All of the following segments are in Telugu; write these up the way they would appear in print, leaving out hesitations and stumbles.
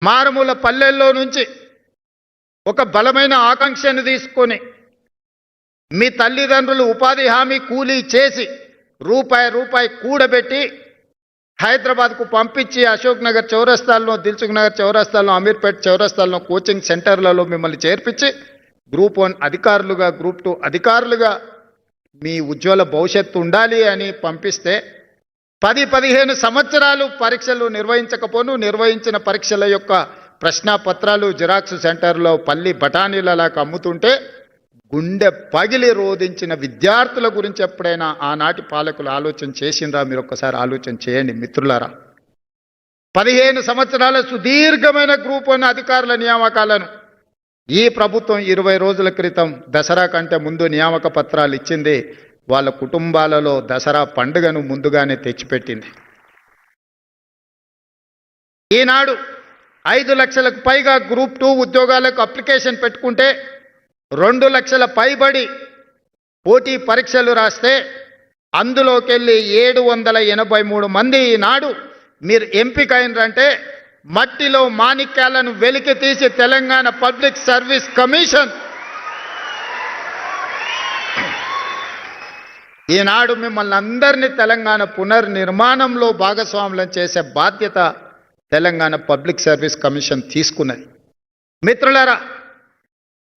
మారుమూల పల్లెల్లో నుంచి ఒక బలమైన ఆకాంక్షను తీసుకొని మీ తల్లిదండ్రులు ఉపాధి హామీ కూలీ చేసి రూపాయి కూడబెట్టి హైదరాబాద్కు పంపించి అశోక్ నగర్ చౌరస్తాల్లో, దిల్సుఖ్ నగర్ చౌరస్తాల్లో, అమీర్పేట్ చౌరస్తాల్లో కోచింగ్ సెంటర్లలో మిమ్మల్ని చేర్పించి గ్రూప్ 1 అధికారులుగా, గ్రూప్ 2 అధికారులుగా మీ ఉజ్వల భవిష్యత్తు ఉండాలి అని పంపిస్తే 10-15 సంవత్సరాలు పరీక్షలు నిర్వహించకపోను, నిర్వహించిన పరీక్షల యొక్క ప్రశ్నాపత్రాలు జిరాక్స్ సెంటర్లో పల్లి బఠానీలలాగా అమ్ముతుంటే గుండె పగిలి రోధించిన విద్యార్థుల గురించి ఎప్పుడైనా ఆనాటి పాలకులు ఆలోచన చేసిండ్రా? మీరు ఒక్కసారి ఆలోచన చేయండి మిత్రులారా. 15 సంవత్సరాల సుదీర్ఘమైన గ్రూప్ 1 అధికారుల నియామకాలను ఈ ప్రభుత్వం 20 రోజుల క్రితం దసరా కంటే ముందు నియామక పత్రాలు ఇచ్చింది. వాళ్ళ కుటుంబాలలో దసరా పండుగను ముందుగానే తెచ్చిపెట్టింది. ఈనాడు 5 లక్షలకు పైగా గ్రూప్ 2 ఉద్యోగాలకు అప్లికేషన్ పెట్టుకుంటే 2 లక్షల పైబడి పోటీ పరీక్షలు రాస్తే అందులోకి వెళ్ళి 783 మంది ఈనాడు మీరు ఎంపిక అయినరంటే మట్టిలో మాణిక్యాలను వెలికి తీసి తెలంగాణ పబ్లిక్ సర్వీస్ కమిషన్ ఈనాడు మిమ్మల్ని అందరినీ తెలంగాణ పునర్నిర్మాణంలో భాగస్వాములను చేసే బాధ్యత తెలంగాణ పబ్లిక్ సర్వీస్ కమిషన్ తీసుకున్నది. మిత్రులారా,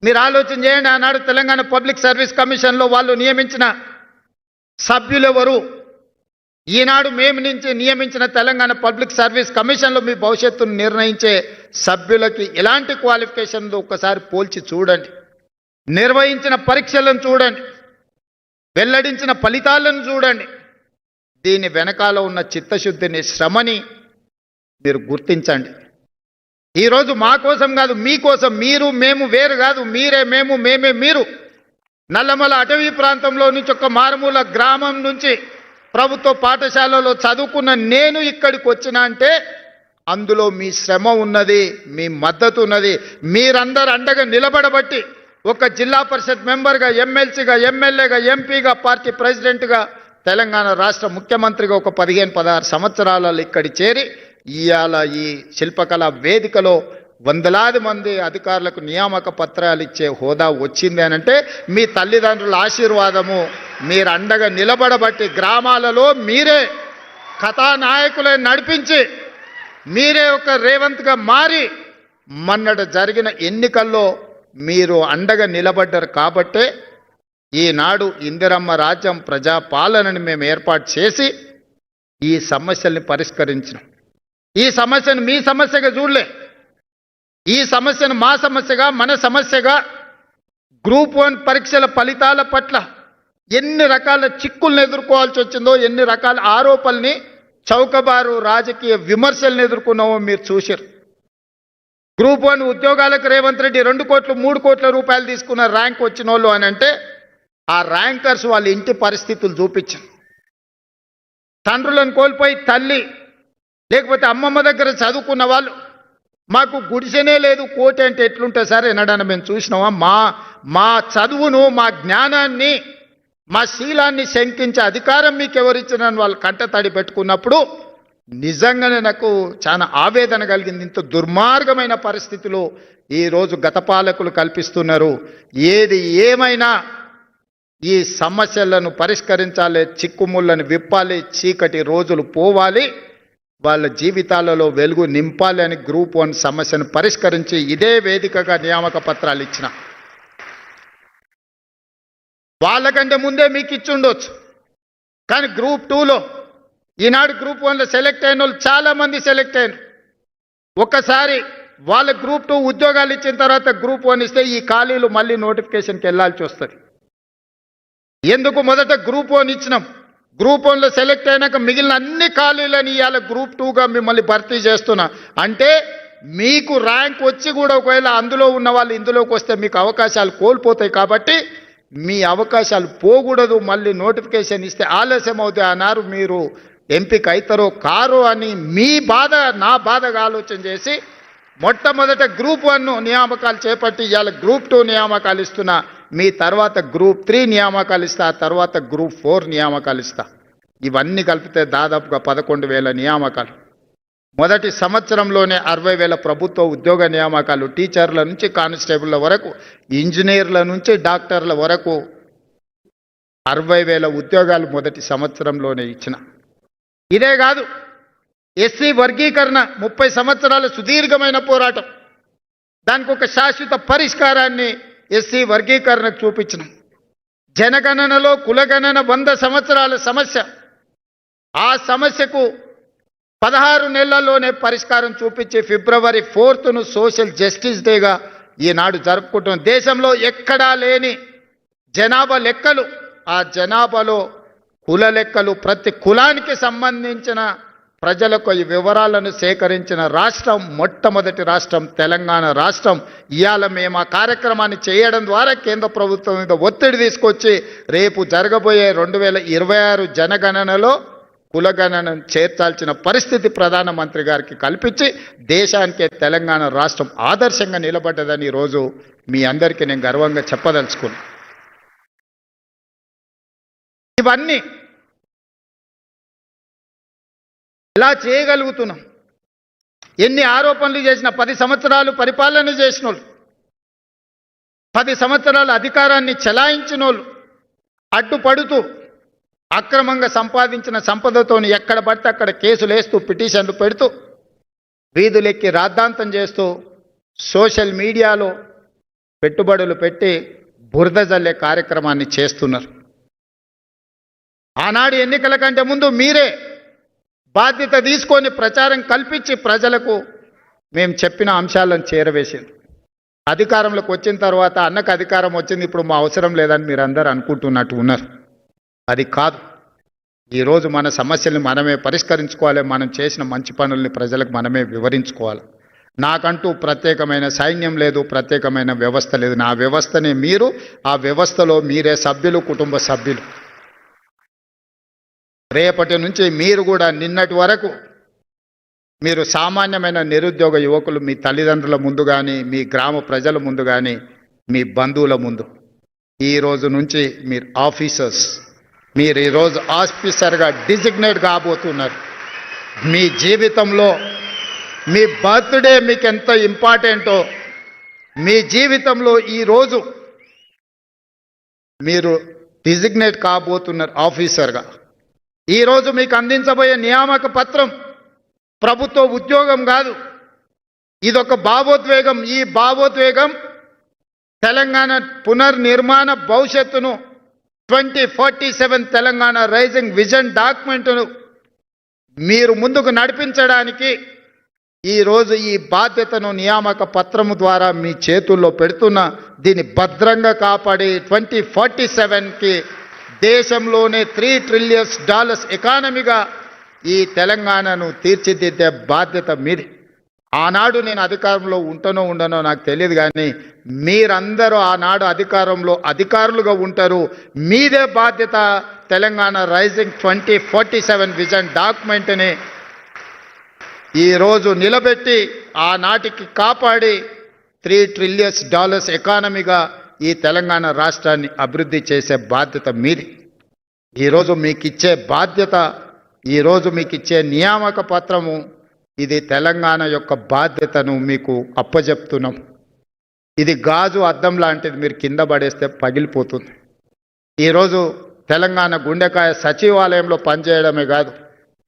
మీరు ఆలోచన చేయండి. ఆనాడు తెలంగాణ పబ్లిక్ సర్వీస్ కమిషన్లో వాళ్ళు నియమించిన సభ్యులెవరు? ఈనాడు మేము నుంచి నియమించిన తెలంగాణ పబ్లిక్ సర్వీస్ కమిషన్లో మీ భవిష్యత్తును నిర్ణయించే సభ్యులకి ఎలాంటి క్వాలిఫికేషన్లు ఒక్కసారి పోల్చి చూడండి. నిర్వహించిన పరీక్షలను చూడండి, వెల్లడించిన ఫలితాలను చూడండి. దీని వెనకాల ఉన్న చిత్తశుద్ధిని, శ్రమని మీరు గుర్తించండి. ఈరోజు మా కోసం కాదు, మీకోసం. మీరు మేము వేరు కాదు, మీరే మేము, మేమే మీరు. నల్లమల అటవీ ప్రాంతంలో నుంచి ఒక మారుమూల గ్రామం నుంచి ప్రభుత్వ పాఠశాలలో చదువుకున్న నేను ఇక్కడికి వచ్చినా అంటే అందులో మీ శ్రమ ఉన్నది, మీ మద్దతు ఉన్నది. మీరందరూ అండగా నిలబడబట్టి ఒక జిల్లా పరిషత్ మెంబర్గా, ఎమ్మెల్సీగా, ఎమ్మెల్యేగా, ఎంపీగా, పార్టీ ప్రెసిడెంట్గా, తెలంగాణ రాష్ట్ర ముఖ్యమంత్రిగా ఒక 15-16 సంవత్సరాలలో ఇక్కడి చేరి ఇవాళ ఈ శిల్పకళా వేదికలో వందలాది మంది అధికారులకు నియామక పత్రాలు ఇచ్చే హోదా వచ్చింది అనంటే మీ తల్లిదండ్రుల ఆశీర్వాదము. మీరు అండగా నిలబడబట్టి గ్రామాలలో మీరే కథానాయకులే నడిపించి మీరే ఒక రేవంత్గా మారి మొన్నట జరిగిన ఎన్నికల్లో మీరు అండగా నిలబడ్డారు. కాబట్టే ఈనాడు ఇందిరమ్మ రాజ్యం ప్రజాపాలనని మేము ఏర్పాటు చేసి ఈ సమస్యల్ని పరిష్కరించినాం. ఈ సమస్యను మీ సమస్యగా చూడలే, ఈ సమస్యను మా సమస్యగా, మన సమస్యగా గ్రూప్ 1 పరీక్షల ఫలితాల పట్ల ఎన్ని రకాల చిక్కులను ఎదుర్కోవాల్సి వచ్చిందో, ఎన్ని రకాల ఆరోపణల్ని, చౌకబారు రాజకీయ విమర్శలను ఎదుర్కొన్నామో మీరు చూశారు. గ్రూప్ 1 ఉద్యోగాలకు రేవంత్ రెడ్డి 2 కోట్లు 3 కోట్ల రూపాయలు తీసుకున్న ర్యాంక్ వచ్చిన వాళ్ళు అని అంటే ఆ ర్యాంకర్స్ వాళ్ళ ఇంటి పరిస్థితులు చూపించారు. తండ్రులను కోల్పోయి తల్లి లేకపోతే అమ్మమ్మ దగ్గర చదువుకున్న వాళ్ళు మాకు గుడిసెనే లేదు, కోటి అంటే ఎట్లుంటుంది సార్ ఎన్నడన్నా మేము చూసినామా? మా చదువును, మా జ్ఞానాన్ని, మా శీలాన్ని శంకించే అధికారం మీకు ఎవరిచ్చినని వాళ్ళు కంటతడి పెట్టుకున్నప్పుడు నిజంగానే నాకు చాలా ఆవేదన కలిగింది. ఇంత దుర్మార్గమైన పరిస్థితులు ఈరోజు గత పాలకులు కల్పిస్తున్నారు. ఏది ఏమైనా ఈ సమస్యలను పరిష్కరించాలి, చిక్కుముళ్ళను విప్పాలి, చీకటి రోజులు పోవాలి, వాళ్ళ జీవితాలలో వెలుగు నింపాలి అని గ్రూప్ 1 సమస్యను పరిష్కరించి ఇదే వేదికగా నియామక పత్రాలు ఇచ్చిన. వాళ్ళకంటే ముందే మీకు ఇచ్చి ఉండొచ్చు. కానీ గ్రూప్ 2లో ఈనాడు గ్రూప్ 1లో సెలెక్ట్ అయిన వాళ్ళు చాలామంది సెలెక్ట్ అయినారు. ఒక్కసారి వాళ్ళ గ్రూప్ 2 ఉద్యోగాలు ఇచ్చిన తర్వాత గ్రూప్ 1 ఇస్తే ఈ ఖాళీలు మళ్ళీ నోటిఫికేషన్కి వెళ్ళాల్సి వస్తుంది. ఎందుకు మొదట గ్రూప్ 1 ఇచ్చినాం, గ్రూప్ 1లో సెలెక్ట్ అయినాక మిగిలిన అన్ని ఖాళీలని ఇవాళ గ్రూప్ 2గా మిమ్మల్ని భర్తీ చేస్తున్నా. అంటే మీకు ర్యాంక్ వచ్చి కూడా ఒకవేళ అందులో ఉన్న వాళ్ళు ఇందులోకి వస్తే మీకు అవకాశాలు కోల్పోతాయి. కాబట్టి మీ అవకాశాలు పోకూడదు. మళ్ళీ నోటిఫికేషన్ ఇస్తే ఆలస్యం అవుతాయి అన్నారు. మీరు ఎంపిక అవుతారో కారో అని మీ బాధ నా బాధగా ఆలోచన చేసి మొట్టమొదట గ్రూప్ 1 నియామకాలు చేపట్టి ఇవాళ గ్రూప్ 2 నియామకాలు ఇస్తున్నా. మీ తర్వాత గ్రూప్ 3 నియామకాలు ఇస్తా, ఆ తర్వాత గ్రూప్ 4 నియామకాలు ఇస్తా. ఇవన్నీ కలిపితే దాదాపుగా 11,000 నియామకాలు. మొదటి సంవత్సరంలోనే 60,000 ప్రభుత్వ ఉద్యోగ నియామకాలు, టీచర్ల నుంచి కానిస్టేబుల్ల వరకు, ఇంజనీర్ల నుంచి డాక్టర్ల వరకు 60,000 ఉద్యోగాలు మొదటి సంవత్సరంలోనే ఇచ్చిన. ఇదే కాదు, ఎస్సీ వర్గీకరణ 30 సంవత్సరాల సుదీర్ఘమైన పోరాటం, దానికి ఒక శాశ్వత పరిష్కారాన్ని ఎస్సీ వర్గీకరణకు చూపించిన. జనగణనలో కులగణన 100 సంవత్సరాల సమస్య, ఆ సమస్యకు 16 నెలల్లోనే పరిష్కారం చూపించి ఫిబ్రవరి 4ను సోషల్ జస్టిస్ డేగా ఈనాడు జరుపుకుంటున్నాం. దేశంలో ఎక్కడా లేని జనాభా లెక్కలు, ఆ జనాభాలో కుల లెక్కలు, ప్రతి కులానికి సంబంధించిన ప్రజలకు ఈ వివరాలను సేకరించిన రాష్ట్రం మొట్టమొదటి రాష్ట్రం తెలంగాణ రాష్ట్రం. ఇవాళ మేము ఆ కార్యక్రమాన్ని చేయడం ద్వారా కేంద్ర ప్రభుత్వం మీద ఒత్తిడి తీసుకొచ్చి రేపు జరగబోయే 2026 జనగణనలో కులగణనను చేర్చాల్సిన పరిస్థితి ప్రధానమంత్రి గారికి కల్పించి దేశానికే తెలంగాణ రాష్ట్రం ఆదర్శంగా నిలబడ్డదని ఈరోజు మీ అందరికీ నేను గర్వంగా చెప్పదలుచుకున్నాను. ఇవన్నీ ఎలా చేయగలుగుతున్నాం? ఎన్ని ఆరోపణలు చేసిన, 10 సంవత్సరాలు పరిపాలన చేసిన వాళ్ళు, 10 సంవత్సరాల అధికారాన్ని చెలాయించిన వాళ్ళు అడ్డుపడుతూ అక్రమంగా సంపాదించిన సంపదతో ఎక్కడ పడితే అక్కడ కేసులు వేస్తూ, పిటిషన్లు పెడుతూ, వీధులెక్కి రాద్ధాంతం చేస్తూ, సోషల్ మీడియాలో పెట్టుబడులు పెట్టి బురద జల్లే కార్యక్రమాన్ని చేస్తున్నారు. ఆనాడు ఎన్నికల కంటే ముందు మీరే బాధ్యత తీసుకొని ప్రచారం కల్పించి ప్రజలకు మేము చెప్పిన అంశాలను చేరవేసింది. అధికారంలోకి వచ్చిన తర్వాత అన్నకు అధికారం వచ్చింది, ఇప్పుడు మా అవసరం లేదని మీరు అందరూ అనుకుంటున్నట్టు ఉన్నారు. అది కాదు. ఈరోజు మన సమస్యల్ని మనమే పరిష్కరించుకోవాలి, మనం చేసిన మంచి పనుల్ని ప్రజలకు మనమే వివరించుకోవాలి. నాకంటూ ప్రత్యేకమైన సైన్యం లేదు, ప్రత్యేకమైన వ్యవస్థ లేదు. నా వ్యవస్థనే మీరు, ఆ వ్యవస్థలో మీరే సభ్యులు, కుటుంబ సభ్యులు. రేపటి నుంచి మీరు కూడా నిన్నటి వరకు మీరు సామాన్యమైన నిరుద్యోగ యువకులు మీ తల్లిదండ్రుల ముందు కానీ, మీ గ్రామ ప్రజల ముందు కానీ, మీ బంధువుల ముందు, ఈ రోజు నుంచి మీరు ఆఫీసర్స్, మీరు ఈరోజు ఆఫీసర్గా డిజిగ్నేట్ కాబోతున్నారు. మీ జీవితంలో మీ బర్త్డే మీకు ఎంత ఇంపార్టెంటో, మీ జీవితంలో ఈరోజు మీరు డిజిగ్నేట్ కాబోతున్నారు ఆఫీసర్గా. ఈరోజు మీకు అందించబోయే నియామక పత్రం ప్రభుత్వ ఉద్యోగం కాదు, ఇదొక భావోద్వేగం. ఈ భావోద్వేగం తెలంగాణ పునర్నిర్మాణ భవిష్యత్తును 2047 తెలంగాణ రైజింగ్ విజన్ డాక్యుమెంట్ను మీరు ముందుకు నడిపించడానికి ఈరోజు ఈ బాధ్యతను నియామక పత్రము ద్వారా మీ చేతుల్లో పెడుతున్న, దీన్ని భద్రంగా కాపాడి 2047కి దేశంలోనే $3 ట్రిలియన్ ఎకానమీగా ఈ తెలంగాణను తీర్చిదిద్దే బాధ్యత మీది. ఆనాడు నేను అధికారంలో ఉంటానో ఉండనో నాకు తెలియదు, కానీ మీరందరూ ఆనాడు అధికారంలో అధికారులుగా ఉంటారు. మీదే బాధ్యత తెలంగాణ రైజింగ్ 2047 విజన్ డాక్యుమెంట్ని ఈరోజు నిలబెట్టి ఆనాటికి కాపాడి $3 ట్రిలియన్ ఎకానమీగా ఈ తెలంగాణ రాష్ట్రాన్ని అభివృద్ధి చేసే బాధ్యత మీది. ఈరోజు మీకు ఇచ్చే బాధ్యత, ఈరోజు మీకు ఇచ్చే నియామక పత్రము, ఇది తెలంగాణ యొక్క బాధ్యతను మీకు అప్పజెప్తున్నాం. ఇది గాజు అద్దం లాంటిది, మీరు కింద పడేస్తే పగిలిపోతుంది. ఈరోజు తెలంగాణ గుండెకాయ సచివాలయంలో పనిచేయడమే కాదు,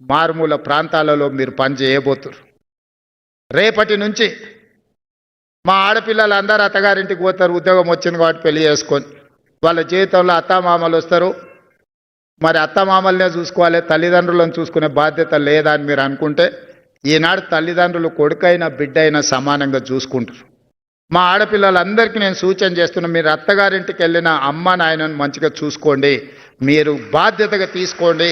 మారుమూల ప్రాంతాలలో మీరు పనిచేయబోతున్నారు. రేపటి నుంచి మా ఆడపిల్లలు అందరూ అత్తగారింటికి పోతారు, ఉద్యోగం వచ్చింది కాబట్టి పెళ్లి చేసుకొని. వాళ్ళ జీవితంలో అత్తామామలు వస్తారు, మరి అత్తమామల్నే చూసుకోవాలి, తల్లిదండ్రులను చూసుకునే బాధ్యత లేదా అని మీరు అనుకుంటే, ఈనాడు తల్లిదండ్రులు కొడుకైనా బిడ్డైనా సమానంగా చూసుకుంటారు. మా ఆడపిల్లలందరికీ నేను సూచన చేస్తున్నా, మీరు అత్తగారింటికి వెళ్ళిన అమ్మ నాయనను మంచిగా చూసుకోండి, మీరు బాధ్యతగా తీసుకోండి.